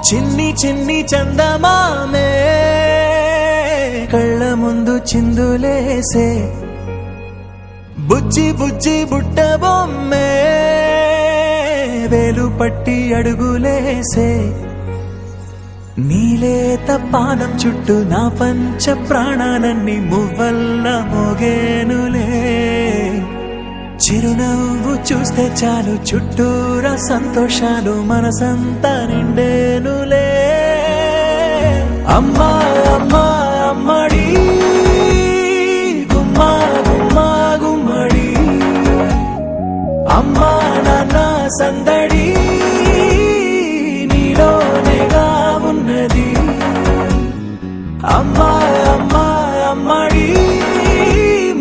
చిన్ని చిన్ని చందమామే కళ్ళ ముందు చిందులేసే బుజ్జి బుజ్జి బుట్ట బొమ్మే వేలు పట్టి అడుగులేసే నీలేత పానం చుట్టూ నా పంచ ప్రాణాలన్నీ మువ్వల్ల మోగేనులే చిరునవ్వు చూస్తే చాలు చుట్టూరా సంతోషాలు మనసంతా నిండేనులే అమ్మా అమ్మా అమ్మడి గుమ్మా గుమ్మా గుమ్మడి అమ్మా నాన్న సందడి నీలోనేగా ఉన్నది అమ్మా అమ్మా అమ్మడి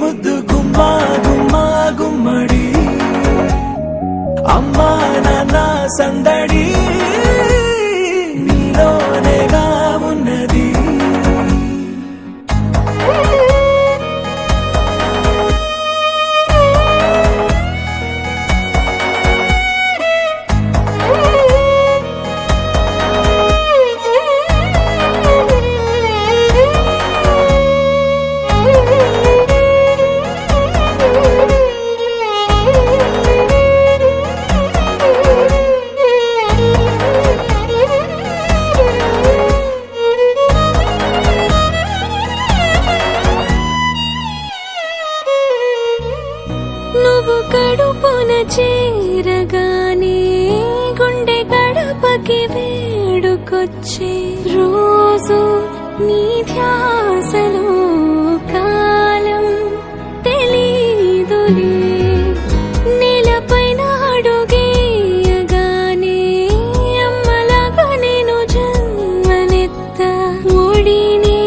ముద్దు గుమ్మా గుమ్మా గుమ్మడి అమ్మా నాన్న సందడి నీలోనేగా ఉన్నది నువ్వు కడుపున చేరగానే గుండె గడపకి వేడుకొచ్చే రోజు నీ ధ్యాసలో కాలం తెలీదులే నేలపైన అడుగేయగానే అమ్మలాగా నేను జన్మనెత్త ఒడిని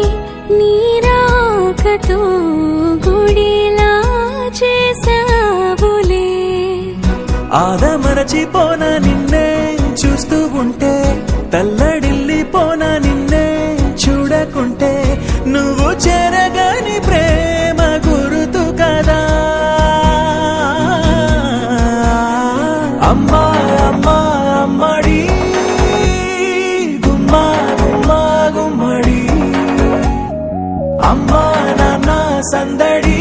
నీరాకతో గుడిలా చేసావులే ఆదమరచిపోన నిన్నే చూస్తూ ఉంటే తల్లడిల్లిపోన నిన్నే చూడకుంటే నువ్వు చెరగని ప్రేమ గురుతు కదా అమ్మా అమ్మా అమ్మడి గుమ్మా గుమ్మా గుమ్మడి అమ్మా నాన్న సందడి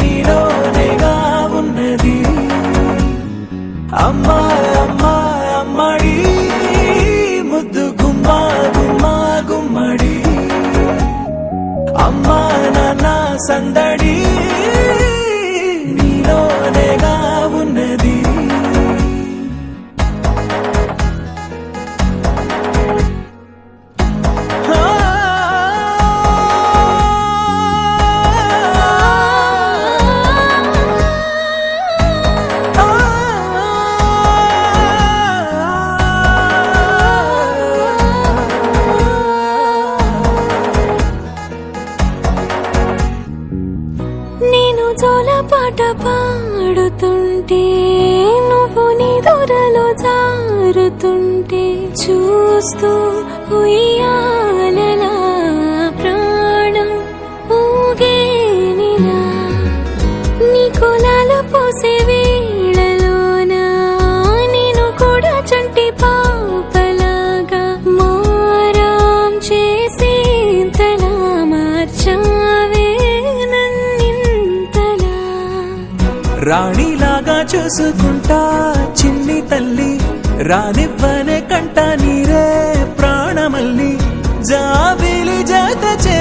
నీలోనేగా ఉన్నది అమ్మా అమ్మా అమ్మడి ముద్దు గుమ్మా గుమ్మా గుమ్మడి అమ్మా నాన్న సందడి నీలోనేగా ఉన్నది నేను జోలపాట పాడుతుంటే నువ్వు నీ దూరలో జారుతుంటే చూస్తూ ఉయ్యాలలా ప్రాణం ఊగేనిలా నీ కులాల పోసే వేళలోన నేను కూడా చంటి పాపలాగా మారాం చేసేంతలా మార్చావే రాణిలాగా చూసుకుంటా చిన్ని తల్లి రానివ్వనే కంట నీరే ప్రాణమల్లి జాబిలి జత చే